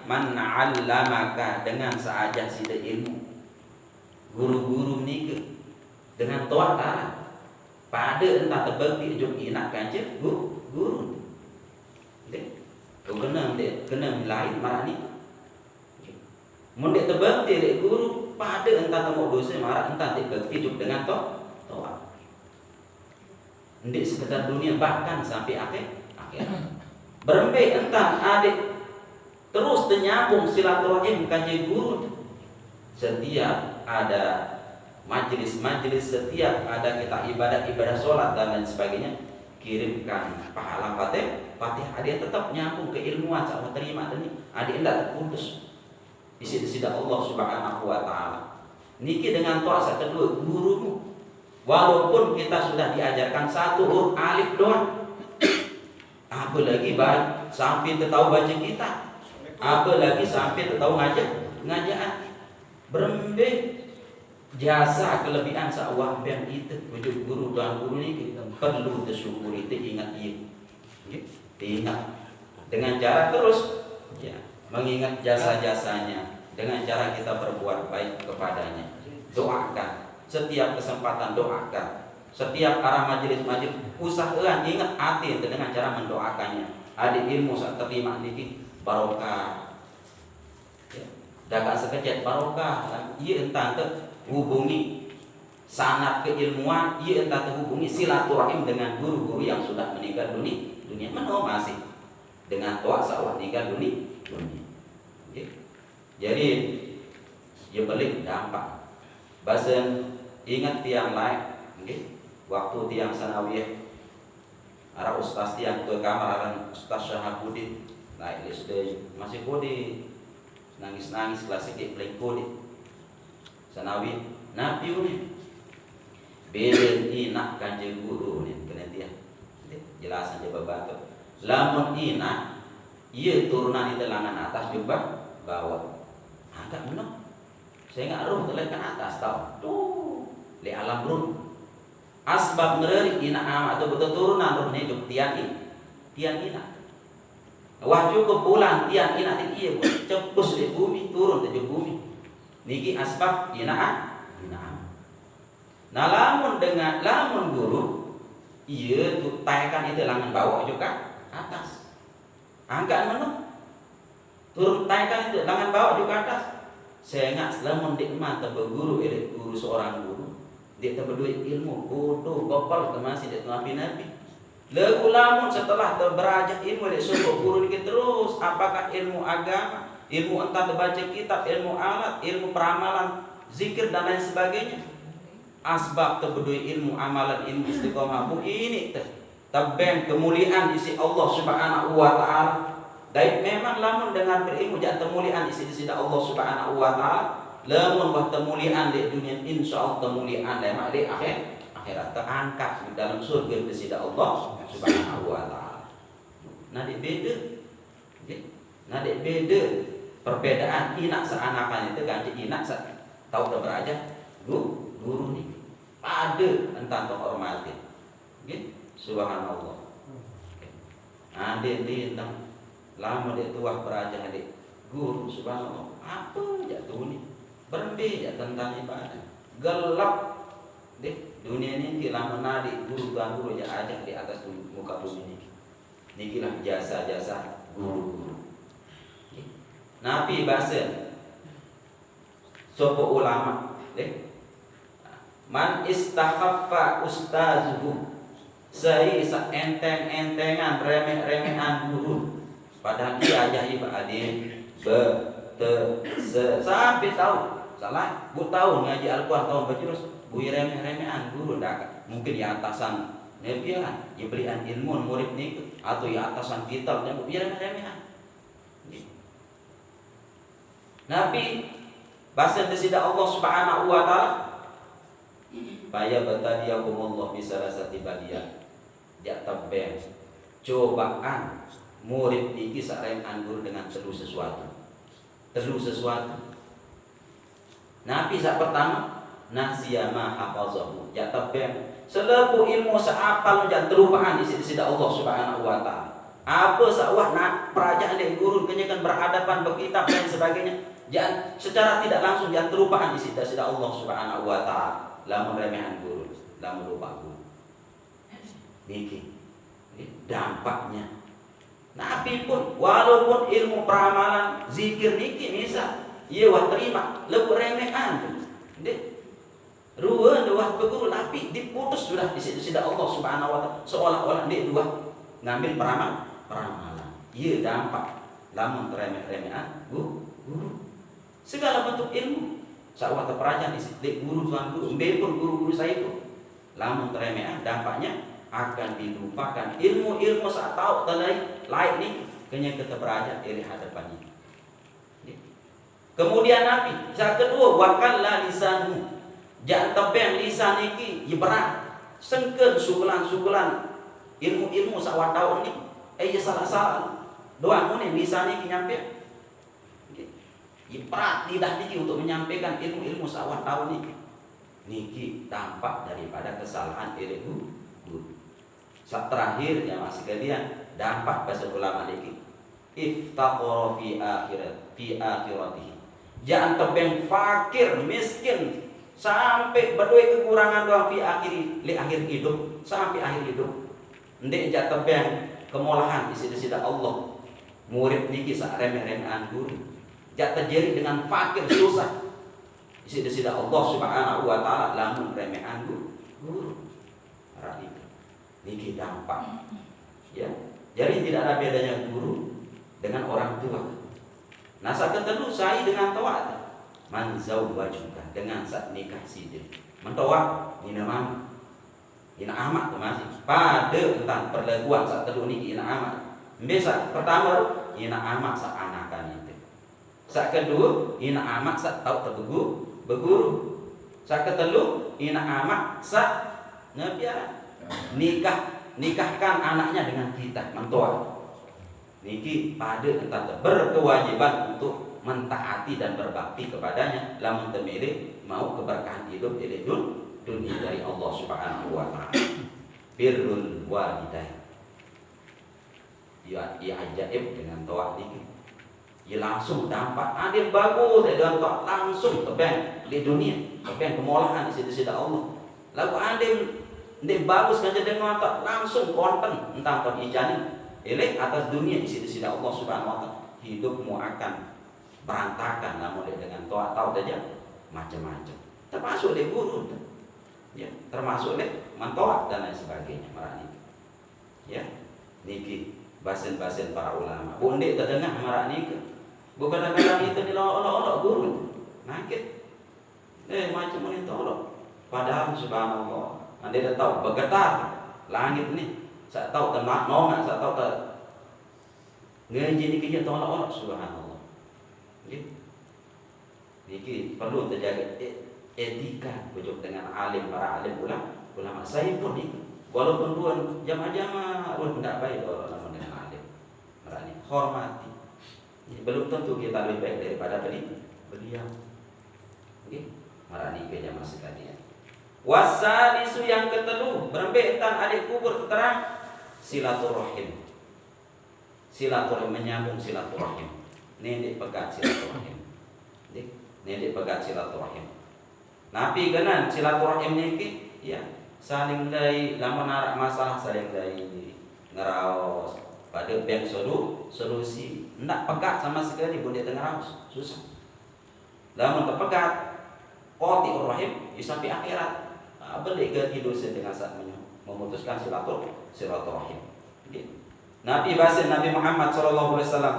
man 'allamaka dengan seajah sida ilmu. Guru-guru menika dengan toat arah pada entah terbukti juk inak kancer guru. Kena lain marah ni. Mun dia terbukti dek guru pada entah temu dosa marah entah terbukti juk dengan toat. Ndik sekedar dunia bahkan sampai akhir. Berembek entah adik terus ternyambung silaturahim kanjeng guru. Setiap ada majelis-majelis, setiap ada kita ibadah sholat dan lain sebagainya, kirimkan pahala Fatihah. Dia tetap nyambung keilmuan sama terima dan adik tidak terputus. Isi-isi Allah Subhanahu wa taala. Niki dengan toa kedua gurumu. Walaupun kita sudah diajarkan satu huruf alif doang. Apalagi sampai tahu baca kita. Apalagi sampai tahu ngajaan. Berembek jasa kelebihan sawah ben itu wujud guru dan guru ini kita perlu tersyukuri, ingat ingat dengan cara terus mengingat jasa-jasanya dengan cara kita berbuat baik kepadanya. Doakan setiap kesempatan, doakan setiap arah majelis-majelis, usahakan ingat hati dengan cara mendoakannya. Adik ilmu saat terima niki barokah. Dapat sekejap barokah. Ia entah hubungi sanad keilmuan, ia entah terhubungi silaturahim dengan guru-guru yang sudah meninggal dunia. Mana masih dengan toa sawah meninggal dunia. Jadi ia balik dampak. Basen ingat tiang lain, waktu tiang sanawiyah, arah ustaz tiang ke kamar arah ustaz Syahabuddin, naik SD masih kodi. Nangis-nangis kelas sikit play kode sanawi nabi ni beden inak kanjeng guru ni kena dia jelasan je babato lamun inak ia turunan di telangan atas juga bawah agak menok saya nggak roh telan atas tau tuh di alam run asbab ngeri inak atau betul turunan roh ni juk tiang inak. Wah cukup pulang tiang inak iya cepus di bumi turun ke bumi. Niki asbab inaan. Nah lamun guru iya tuh taikan itu langan bawah juga atas. Angkat mana? Turun taikan itu langan bawah juga atas. Saya ingat lamun dikmat guru guru seorang guru dia terberduit ilmu bodoh gopal masih dia nabi. Lalu lamun setelah belajar ilmu dia suruh guru dikit terus apakah ilmu agama, ilmu entah baca kitab, ilmu alat, ilmu peramalan, zikir dan lain sebagainya. Asbab terbedui ilmu amalan, ilmu istiqomah bu ini tebeng kemuliaan isi Allah Subhanahu wa taala. Dan memang lamun dengan berilmu jangan kemuliaan isi Allah Subhanahu wa taala. Lamun buat kemuliaan di dunia insyaallah kemuliaan di akhirat terangkat di dalam surga bersih Allah Subhanahu wa taala. Nadik beda perbedaan inak seanakan itu kan inak tahu udah beraja guru ni ada entah hormati. Subhanallah. Adik tentang lama dia tua beraja adik guru subhanallah apa jatuh ni berhenti tentang ibadah gelap deh dunia ini lama nadi guru aja ada di atas muka bumi ini. Nikilah jasa-jasa guru. Nabi bahasa sopo ulama deh. Man istakhaffa ustazuhu. Saya enteng-entengan remeh-remehan guru. Padahal dia ajaib adil sampai tahu salah bu tahu ngaji Al-Quran tahu berjurus bu remeh-remehan guru dak mungkin di atasan nebian diberikan ilmu murid ni atau di atasan kitab dan bu remeh-remehan. Nabi bahasa desida Allah Subhanahu wa taala baya batadiyakumullah bisalasati baliyah jak tabben cobaan murid iki sarengan guru dengan teru sesuatu. Nabi saat pertama nasiyama hafazahu jak tabben selepu ilmu seapal jak terupaan isi Allah Subhanahu wa taala. Apa sawah nak perajaan dek guru kenyakan berhadapan berkitab dan sebagainya. Jangan secara tidak langsung jangan terlupakan isi dasar Allah Subhanahu wa taala. Lamun remehan guru, lamun lupa guru. Niki dampaknya. Nabi pun walaupun ilmu peramalan zikir niki misal, ia wah terima lebih remehan tu. Dek ruan dua berguru tapi diputus sudah di sida Allah Subhanahu wa taala seolah-olah dia dua ngambil peramalan. Ia dampak lamun remeh-remehan guru. Segala bentuk ilmu sawah terperajaan di guru tuan guru, pun guru-guru saya itu. Lamun remehan dampaknya akan dilupakan ilmu-ilmu saat tahu tadi lain nih kenya kita beraja dari hadapan ini. Kemudian Nabi, yang kedua wakalla lisanmu. Jangan tebeng lisan iki berat. Sengken sugulan ilmu-ilmu sawat tahun ni. Ya salah-salah. Doamu nih lisan iki nyampe. Berat lidah niki untuk menyampaikan ilmu-ilmu sawat tahun niki. Niki dampak daripada kesalahan ilmu guru. Saat terakhir ya masih kalian dampak bahasa ulama niki. Iftaqara fi akhiratihi. Jangan tebeng fakir miskin sampai berdua kekurangan doang fi akhir hidup sampai akhir hidup. Ndek jak tebeng kemolahan isi-isi Allah. Murid niki sak remeh-remehan guru. Jak terjadi dengan fakir susah. Isi-isi Allah Subhanahu wa taala lamun remehan guru. Rapi. Niki dampak. Ya. Jadi tidak ada bedanya guru dengan orang tua. Nah saat ketelu saya dengan taat man zawwajuka dengan saat nikah sidin mentoak ina mam ina amat masih pada tentang perlakuan saat telu niki ina amat biasa pertama ina amat saat anakan itu saat kedua ina amat saat tahu berguru saat ketelu ina amat saat ngebiar nikahkan anaknya dengan kita mentoak niki pada tentang berkewajiban untuk mentaati dan berbakti kepadanya lamun temire mau keberkahan hidup di dunia dari Allah Subhanahu wa taala. Birrul walidain. Ya ajaib dengan toa niki. Ya langsung dampak adil bagus dengan toa langsung tebeng di dunia, tebeng kemolahan di situ Allah. Lalu adil bagus kan dengan toa langsung konten tentang penijani elek atas dunia di situ Allah Subhanahu wa taala. Hidupmu akan berantakan namun dengan toa tahu saja macam-macam. Termasuk di guru, ya, termasuk di mentoa dan lain sebagainya marani. Ya, niki basen-basen para ulama. Bonde terdengar marani ke. Bukan kadang-kadang itu dilolok-olok guru. Nakit. Macam ini tolok. Padahal subhanallah, anda dah tahu bergetar langit ni. Saya tahu tenak nongan, saya tahu tak ngaji ni kerja tolak-olak subhanallah. Niki perlu terjaga etika bujuk dengan alim para alim ulama. Saya pun itu walaupun ruan jamaah-jamaah ruan tidak baik kalau nama dengan alim. Merani hormati. Belum tentu kita lebih baik daripada beliau. Oke, merani ke jamaah sekalian. Wasalisu yang ketelu berembetan adik kubur terang silaturahim. Silaturahim menyambung silaturahim. Nenek pegat silaturahim. Nenek pegat silaturahim. Nabi kenan silaturahim niki ya saling dari lamun arak masalah saling dari ngeraos pada bank solusi ndak pegat sama sekali boleh ngeraos susah. Lamun terpegat qati rahim sampai akhirat. Beli ke dosa dengan saat memutuskan silaturahim. Nabi bahasa Nabi Muhammad sallallahu alaihi wasallam,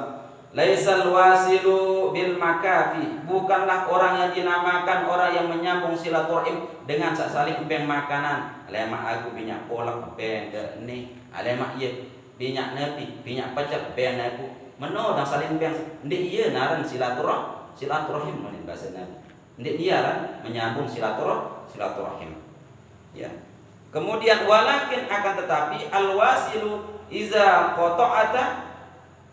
laisal wasilu bil makafi, bukanlah orang yang dinamakan orang yang menyambung silaturahim dengan saling beng makanan. Lemak aku binyak polak beng ni, lemak ye binyak nepi, binyak pecak beng aku. Meno dan saling beng, ndik ieu naran silaturahim mun bahasa Nabi. Ndik dia kan menyambung silaturahim. Ya. Kemudian walakin akan tetapi alwasilu iza qata'ata,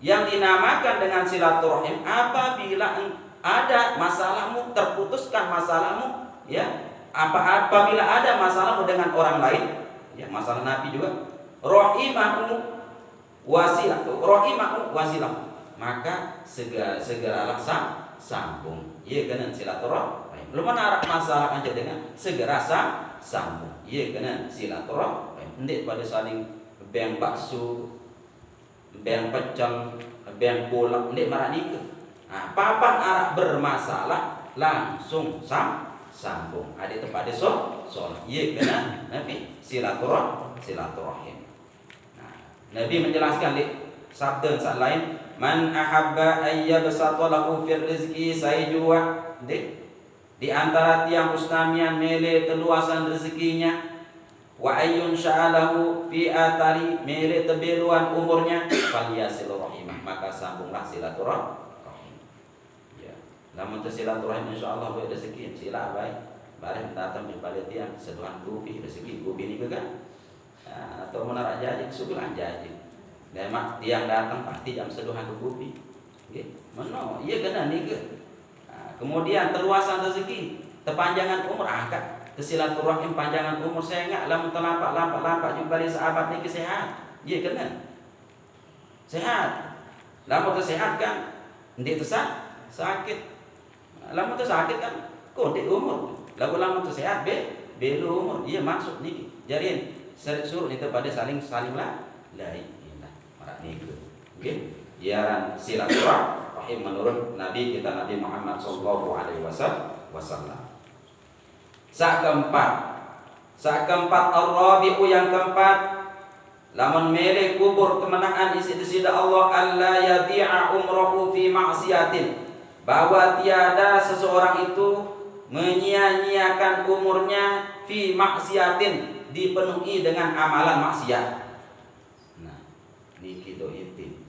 yang dinamakan dengan silaturahim apabila ada masalahmu, terputuskan masalahmu, ya. Apabila ada masalahmu dengan orang lain, ya masalah Nabi juga rahimahu wasilah, rahimah wasilah, maka segeralah sambung. Ia kena silaturahim. Lu mana arah masalah aja dengan segera sambung. Ia kena silaturahim. Ndik pada saling beng bakso, beng pecel, beng kolak, ndik marah nikah. Nah, papan arah bermasalah langsung sambung. Ada tempat soal. Ia kena nabi silaturahim. Nah, Nabi menjelaskan di sabda saat lain, man ahabba ayyabsata lahu fir rizqi sayjua. Di antara tiang ustamian mele teluasan rezekinya, wa ayyun sya'alahu fi atari mele tebeluan umurnya, falyasil rahimah, maka sambunglah silaturahim. Ya, lamun silaturahim insyaallah boleh rezeki sila baik. Bareng datang kepada tiang seduhan gupi rezeki gupi ni kan. Atau menarak janji sebulan janji. Memang tiang datang pasti jam seduhan gupi. Nggih. Meno, iya kena ni ke. Kemudian terluasan rezeki, terpanjangan umur, angkat silaturahim panjangan umur. Saya ingat lamun terlampak jumpa di sahabat ni sehat. Iya kena. Sehat. Lamun tersehat kan, ndik sakit. Lamun tersakit kan, kok ndik umur. Lamun tersehat belu umur. Iya maksud ni. Jadiin suruh itu pada saling lah. La ilaha marak ni. Okey. Iaran silaturahim menurut Nabi kita Nabi Muhammad sallallahu alaihi wasallam. Sak keempat ar-rabi'u yang keempat, lamun mele kubur kemenangan isi sida Allah alla yadhi'a umrahu fi ma'siyatin, bahwa tiada seseorang itu menyia-nyiakan umurnya fi maksiatin, dipenuhi dengan amalan maksiat. Nah, niki do inti.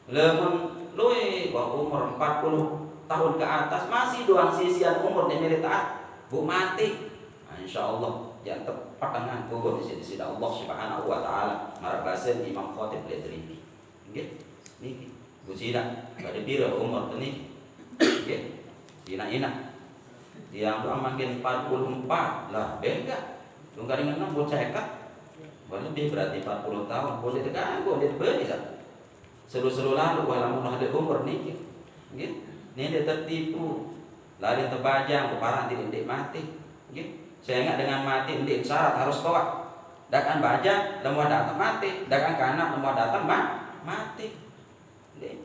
Lamun luwe umur 40 tahun ke atas masih doang sisian umur di milik taat, bu mati. Nah, insyaallah jangan tepat dengan kubur di sisi Allah Subhanahu wa taala. Marabasen Imam Khatib Ledri. Nggih. Niki. Bu sida pada pira umur niki. Nggih. Ina-ina. Yang doang makin 44 lah, beda. Tunggal dengan bocah ekat. Lebih berarti 40 tahun. Boleh diganggu, boleh dibeli sah. Seru-seru lalu walaupun ada umur niki. Nggih. Ini dia tertipu. Lari terbajang, keparang tidak mati. Nggih. Saya ingat dengan mati ndik syarat harus tawak. Dakan bajang, lemah datang mati. Dakan kanak, lemah datang mati. Nggih.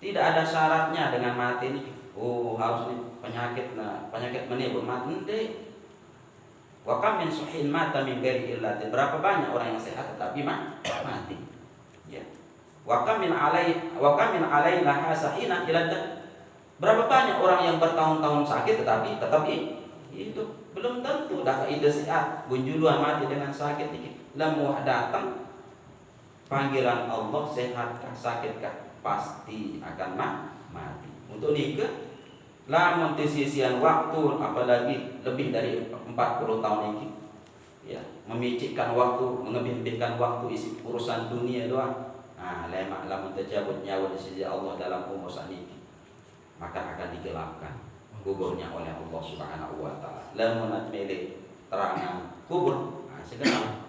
Tidak ada syaratnya dengan mati ini. Oh, harus nih penyakit menibur mati. Ndik. Wa kam min suhin mata min ghairi illatin. Berapa banyak orang yang sehat tetapi mati. Ya. Wa kam min alai laha sahina ilada. Berapa banyak orang yang bertahun-tahun sakit tetapi tetap hidup. Belum tentu dah ide sehat, bunjuluan mati dengan sakit ini. Lamu datang panggilan Allah, sehatkah sakitkah, pasti akan mati. Untuk nikah lamun sisian waktu apalagi lebih dari 40 tahun ini. Ya, memicikkan waktu, mengebih-ebihkan waktu isi urusan dunia doang. Nah, lemak lamun tercabut nyawa di sisi Allah dalam umur saat ini, maka akan digelapkan kuburnya oleh Allah Subhanahu wa taala. Lamun milik terangan kubur, nah, segera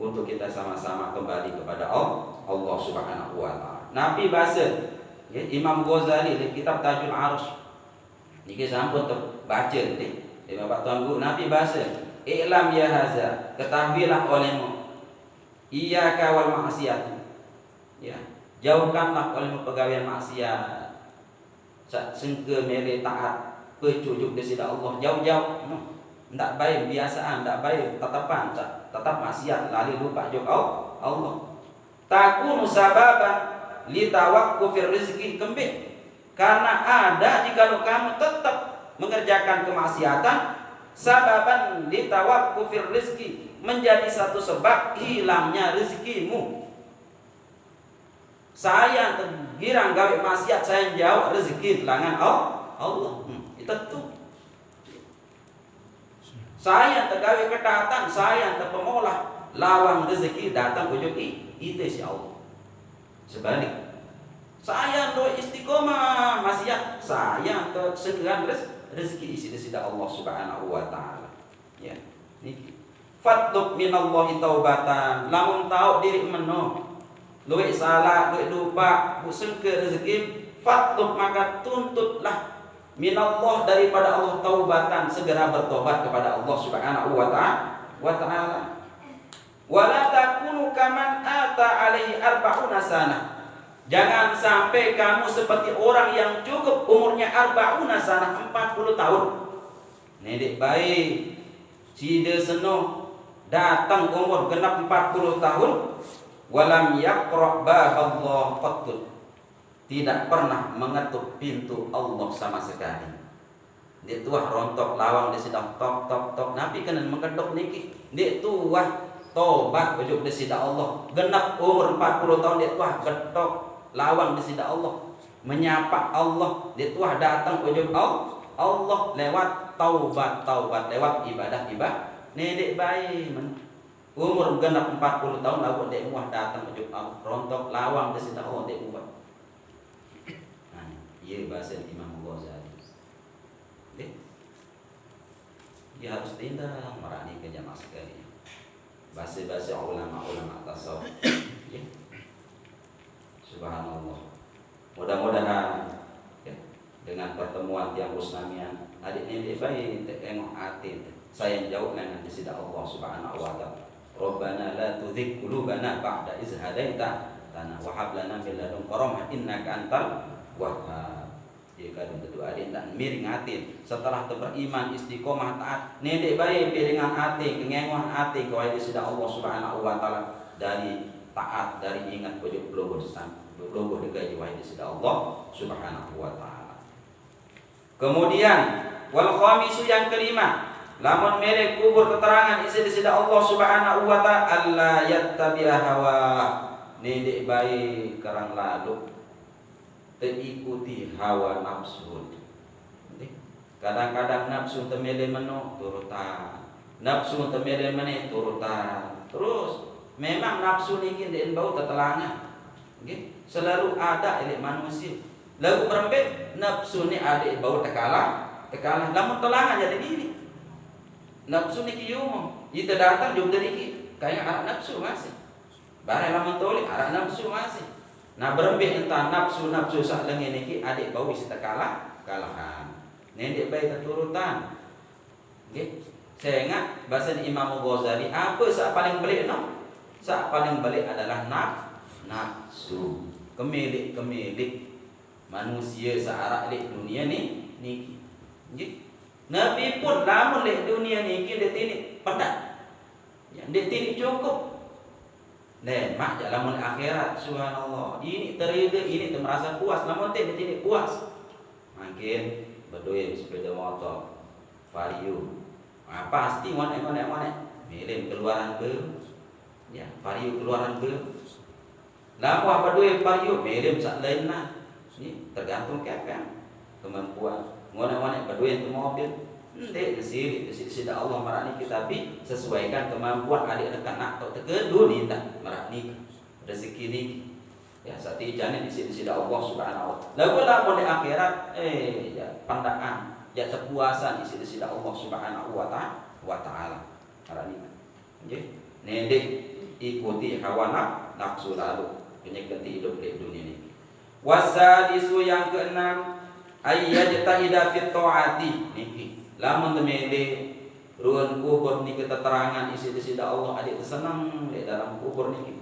untuk kita sama-sama kembali kepada Allah Subhanahu wa taala. Nabi bahasa ya, Imam Ghazali di kitab Tajul Arus niki sampun terbaca nggih. Bapak Tuan Guru Nabi bahasa, "I'lam ya haza, ketahuilah olehmu, iyyaka wal ma'siyat." Ya, jauhkanlah olehmu pegawaian maksiat. Sengke mere taat, pecujuk di sisi Allah, jauh-jauh. Ndak baik biasaan, ndak baik tetapan, tetap maksiat lali lupa juk Allah. Takunu sababan li tawaqqufir rizqi kembih. Karena ada jikalau kamu tetap mengerjakan kemaksiatan, sababan li tawaqqufir rizqi, menjadi satu sebab hilangnya rezekimu. Saya girang gawe maksiat, saya jauh rezeki telangan Allah. Itu tuh. Saya tergawe ketaatan, saya terpemolah lawang rezeki datang ujung itu si Allah. Sebalik, saya do istiqomah maksiat, saya tersegeran rezeki isi dari Allah Subhanahu wa taala. Ya, niki. Fatlub minallahi taubatan, lamun tahu diri meno. luwih salah, luwih lupa, sengke rezeki, fatlub maka tuntutlah minallah daripada Allah taubatan, segera bertobat kepada Allah Subhanahu wa ta'ala. Wala takunu kaman ata alaihi arba'una sanah. Jangan sampai kamu seperti orang yang cukup umurnya arba'una sanah, 40 tahun. Nedik baik, cide seno datang umur genap 40 tahun, walam yaqra baballah qattut. Tidak pernah mengetuk pintu Allah sama sekali. Dia tuah rontok lawang dia sedang tok tok tok. Nabi kena mengetuk niki. Dia tuah tobat ujuk di sida Allah. Genap umur 40 tahun dia tuah getok lawang di sida Allah. Menyapa Allah. Dia tuah datang ujuk Allah lewat taubat lewat ibadah. Nedek bayi umur genap 40 tahun lalu dia muah datang ujuk Allah. Rontok lawang di sida Allah dia muah. Ia bahasa Imam Ghazali. Dia harus tindak merani ke jamaah sekalian. Bahasa ulama tasawuf. Subhanallah. Mudah-mudahan dengan pertemuan tiang Usnamian adik ini baik tengok hati sayang jauh dengan di sida Allah Subhanahu wa ta'ala. Rabbana la tuzigh qulubana ba'da idh hadaitana wa hab lana min ladunka rahmah innaka antal wahhab. Jika itu adik dan miring hati setelah beriman istiqomah taat nedek baik piringan hati kengenguan hati kau di sida Allah Subhanahu wa ta'ala dari taat dari ingat pojok belogo digaji wahai di sida Allah Subhanahu wa ta'ala. Kemudian wal khamisu yang kelima, lamun mere kubur keterangan isi di sida Allah Subhanahu wa ta'ala alla yattabi'a hawa. Nedek baik kerang lalu terikuti hawa nafsu. Kadang-kadang nafsu temele meno turutan, nafsu temele mene turutan. Terus memang nafsu niki den bau tetelangan. Nggih, selalu ada elek manusia. Lalu berembet nafsu ni ada bau tekalah. Lamun telangan jadi gini. Nafsu niki umum, itu datang jauh dari niki. Kayak anak nafsu masih. Barang lamun toleh anak nafsu masih. Nah berembih entah nafsu sak lengi niki adik bau isi kalahan. Nenek bayi terturutan. Nggih. Saya ingat bahasa Imam Ghazali apa sak paling belik no? Sak paling belik adalah nafsu. Kemilik manusia searah lek dunia ni niki. Nggih. Nabi pun lamun lek dunia niki dia tini padat. Ya, dia tini cukup. Mak lamun akhirat subhanallah ini teride ini merasa puas namun tidak puas makin berdoa sepeda motor vario pasti mana milim keluaran be ya vario keluaran be lamu apa doa vario milim sak lain lah ini tergantung kemampuan mana berdoa itu mobil ndek kesiri sida Allah marani kita bi sesuaikan kemampuan adik dekat nak atau tegedu ni tak marani rezeki ni ya sati jane di sida Allah Subhanahu wa ta'ala. Lamun di akhirat ya pandaan ya kepuasan di sida Allah Subhanahu wa ta'ala. Marani nggih ndek ikuti hawa nafsu lalu penyakit hidup di dunia ini. Wasadisu yang keenam ayyajtahida fit taati niki. Lamun temede ruan kubur niki keterangan isi di sida Allah adik senang di dalam kubur niki.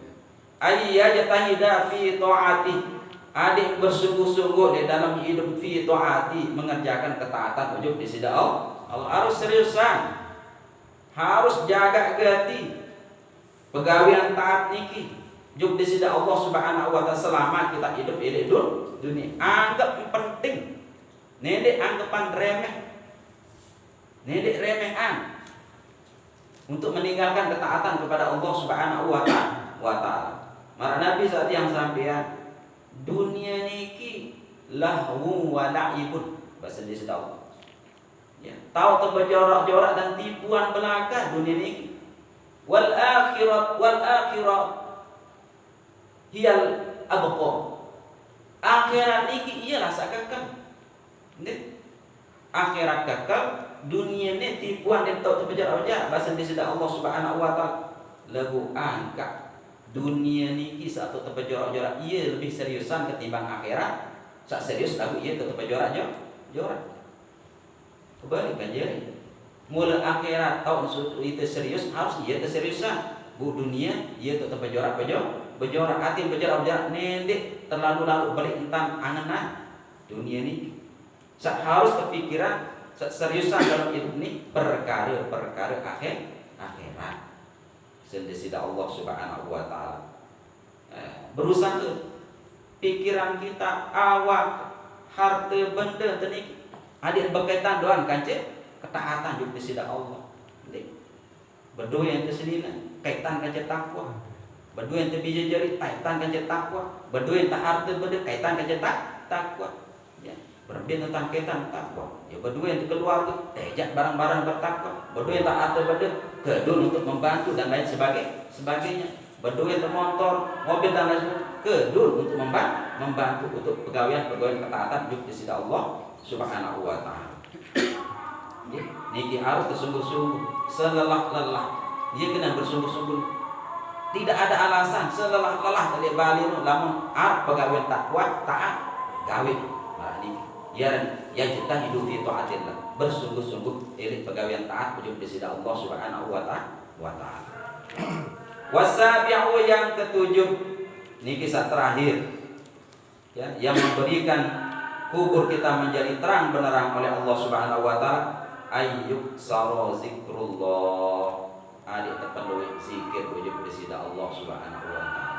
Ayyajtahida fi taati. Adik bersungguh-sungguh di dalam hidup fi taati mengerjakan ketaatan ujub di sida Allah. Allah harus seriusan. Harus jaga gati. Pegawean taat niki ujub di sida Allah Subhanahu wa ta'ala selama kita hidup di dunia. Anggap penting. Nedek anggapan remeh. Nedek remehan untuk meninggalkan ketaatan kepada Allah Subhanahu wa ta'ala. Mara Nabi saat yang sampean dunia niki lahu wa la'ibun bahasa di sida Allah. Ya, tahu terbejorak-jorak dan tipuan belaka dunia niki. Wal akhirat hiyal abqa. Akhirat niki ialah sakakal. Akhirat kekal, dunia ni tipuan dia tahu terpejar bahasa di sida Allah Subhanahu wa ta'ala. Lagu angkat dunia niki satu tempat jorak-jorak ia lebih seriusan ketimbang akhirat. Sak serius lagu ia tetap jorak. Kebalikan jadi. Mula akhirat tahun itu serius harus ia keseriusan. Bu dunia ia tetap berjorak. Hati berjorak nendek terlalu balik tentang angan dunia ini. Harus kepikiran seriusan dalam hidup ini perkara akhirat. Sendiri Allah Subhanahu wa taala. Berusaha pikiran kita awak harta benda tenik adik berkaitan doan kancet ketaatan juga sida Allah. Berdua yang terselina kaitan kancet takwa. Berdua yang terbija jari kaitan kancet takwa. Berdua yang tak harta benda kaitan kancet takwa. Ya, berbicara tentang kaitan takwa. Ya, berdua yang keluarga tejak barang-barang bertakwa. Berdua yang tak harta benda kedul untuk membantu dan lain sebagainya. Berdua yang motor, mobil dan lain sebagainya kedul untuk membantu untuk pegawai ketaatan juga sida Allah Subhanahu wa taala. Niki harus bersungguh-sungguh, selelah-lelah. Dia kena bersungguh-sungguh. Tidak ada alasan selelah-lelah tadi balinu lamun pegawai takwa taat gawe. Nah ini yang kita hidup di taatillah. Bersungguh-sungguh irit pegawai taat ujung di sida Allah Subhanahu wa taala. Wasabi'u yang ketujuh. Ini kisah terakhir ya, yang memberikan kubur kita menjadi terang benerang oleh Allah Subhanahu wa taala. Ayyuk saro zikrullah. Adik terpenuhi zikir ujung di sida Allah Subhanahu wa taala.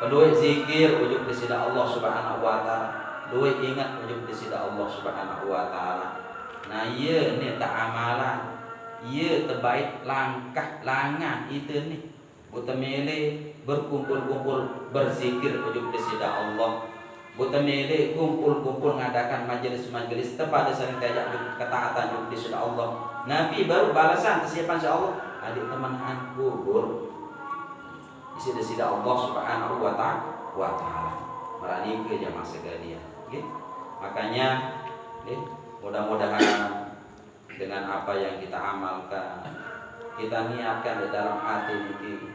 Penuhi zikir ujung di sida Allah Subhanahu wa taala. Duwe ingat ujung di sida Allah Subhanahu wa taala. Nah ieu ni tak amalan. Ieu terbaik langkah langan itu nih. Butamele berkumpul-kumpul berzikir ujung di sida Allah. Butamele kumpul-kumpul ngadakan majelis-majelis tepat saling tajak ketaatan ujung di sida Allah. Nabi baru balasan kesiapan si Allah. Adik teman kubur isi di sida Allah Subhanahu wa taala. Merani ke jamaah sekalian. Gitu. Makanya mudah-mudahan dengan apa yang kita amalkan, kita niatkan di dalam hati ini.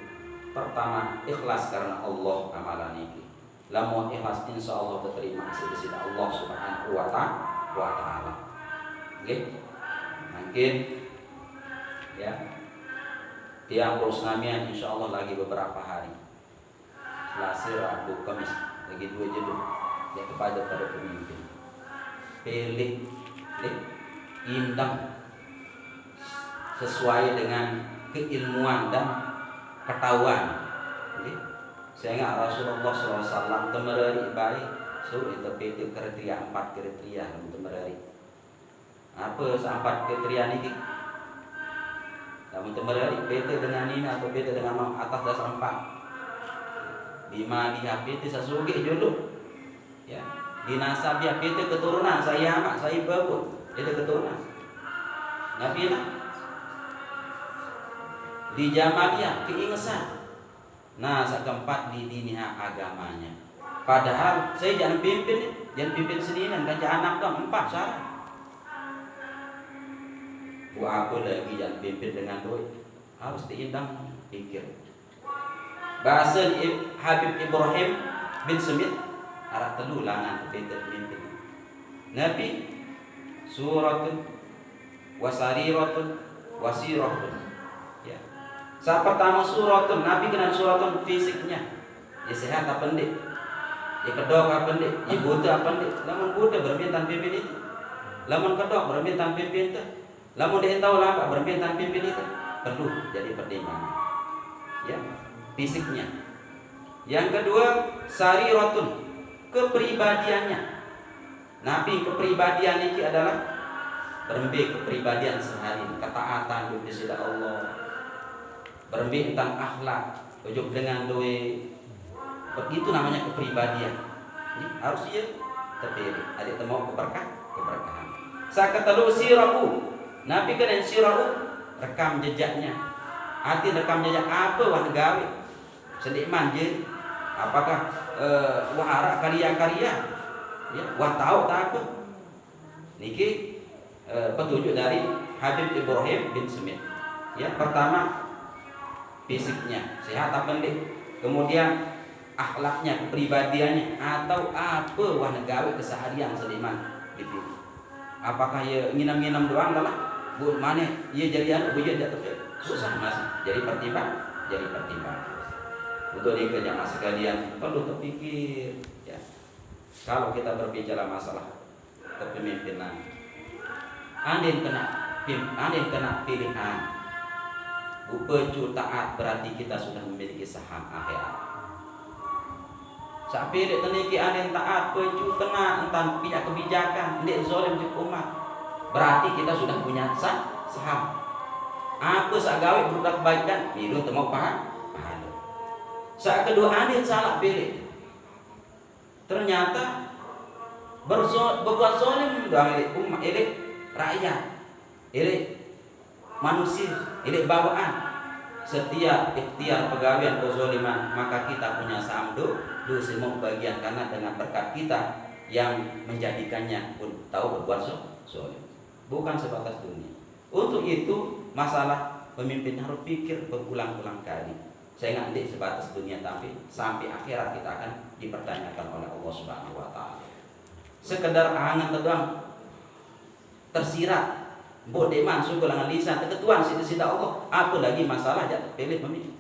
Pertama, ikhlas karena Allah amalan ini. Lamun ikhlas insya Allah diterima hasil di Allah Subhanahu wa taala. Oke. Mungkin ya. Tiang Rusnamian insya Allah lagi beberapa hari. Selasa, Rabu, Kamis lagi 2 jenuh ya kepada pemimpin. Pilih indang sesuai dengan keilmuan dan ketahuan. Sehingga Rasulullah SAW temerari baik suruh interpretif kriteria 4 kriteria temerari. Apa 4 kriteria ini? Kamu temerari beda dengan ini atau beda dengan atas dasar 4. Bima dihabiti sasugi jodoh. Ya, di nasab dihabiti keturunan saya amat saya babut. Itu keturunan. Nabi lah. Di Jamaliyah keingesan. Nah, keempat di dinia agamanya. Padahal saya jangan pimpin sendirian kan anak dong 4 syarat. Bu aku lagi jangan pimpin dengan duit. Harus diindang pikir. Bahasa Habib Ibrahim bin Smith arah telulangan beda pimpin. Nabi suratun wasariratun wasiratun. Ya. Saat pertama suratun, Nabi kenal suratun fisiknya. Ya sehat apa pendek? Ya kedok apa pendek? Ya buta apa pendek? Lamun buta bermintaan pimpin itu. Lamun kedok bermintaan pimpin itu. Lamun dia tahu lah bermintaan pimpin itu. Perlu jadi pertimbangan. Ya, fisiknya. Yang kedua sariratun, kepribadiannya. Nabi kepribadian ini adalah berembe kepribadian sehari, ketaatan di sisi Allah. Berembe tentang akhlak, ujuk dengan doa. Begitu namanya kepribadian. Ini harus ia terpilih. Ada temu keberkahan. Sakatalu sirahu. Nabi kena sirahu rekam jejaknya. Arti rekam jejak apa wah gawe? Seniman je. Apakah wahara karya-karya? Ya, wah tahu tak apa. Niki petunjuk dari Habib Ibrahim bin Smith. Ya, pertama fisiknya sehat apa pendek? kemudian akhlaknya, kepribadiannya, atau apa wah negawi keseharian seliman dipilih. Apakah ia nginam-nginam doang lah, bu mana ia jadi anak bujur dia terus susah masih jadi pertimbangan. Untuk di jamaah sekalian perlu terpikir ya. Kalau kita berbicara masalah kepemimpinan, andin kena pilihan pecu taat, berarti kita sudah memiliki saham akhirat. Sak pilih teniki andin taat pecu kena entan pihak kebijakan ndik zalim di umat, berarti kita sudah punya saham. Apa sak gawe berupa kebaikan milu temu pahala. Sak kedua andin salah pilih, ternyata berbuat zalim doang umat, ini rakyat, ini manusia, ini bawaan. Setiap ikhtiar pegawaian kezaliman, maka kita punya saham dosa bagian, karena dengan berkat kita yang menjadikannya pun tahu berbuat zalim, bukan sebatas dunia. Untuk itu masalah pemimpin harus pikir berulang-ulang kali. Saya nggak sebatas dunia, tapi sampai akhirat kita akan dipertanyakan oleh Allah Subhanahu wa taala. Sekedar angan doang tersirat bodeman suku langan lisan ketuan sida Allah, apa lagi masalah dia terpilih pemimpin.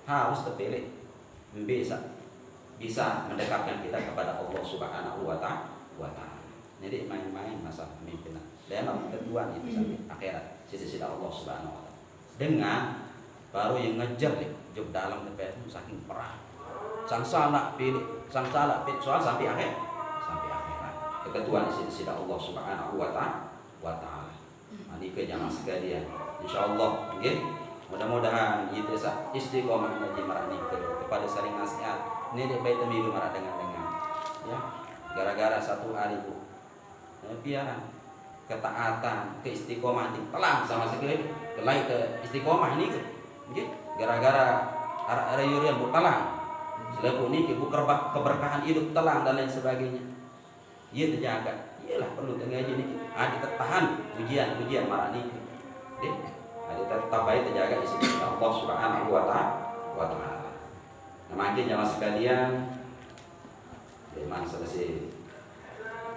Harus terpilih bisa mendekatkan kita kepada Allah Subhanahu wa taala. Jadi main-main masalah pemimpinan. Dalam ketuan itu sampai akhirat sida Allah Subhanahu wa taala. Dengan baru yang ngejar nih jauh dalam TPS saking perah. Sang salah pilih soal sampai akhirat. Keketuaan sida Allah Subhanahu wa taala. Ini ke jamaah sekalian. Insyaallah nggih. Mudah-mudahan itu istiqomah ngaji marah kepada saling nasihat. Ini dia baik temilu marah dengan ya. Gara-gara satu hari Bu. Biaran ketaatan, keistiqomah telang sama sekali. Kelai ke istiqomah ini nggih. Gara-gara arah yurian Bu telang. Selepas ini Bu keberkahan hidup telang dan lain sebagainya. Ia terjaga. Iyalah perlu ngaji ini. Ada tertahan ujian marah ini. Ada tetap baik terjaga di sini Allah Subhanahu wa taala. Nah, makin jamaah sekalian, memang selesai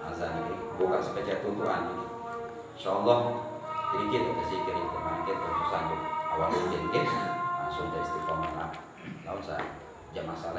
azan ini buka sepecah tuntuan ini. Insyaallah sedikit zikir itu makin terus sambung awal mungkin langsung dari istiqomah. Lawan saya jamaah salat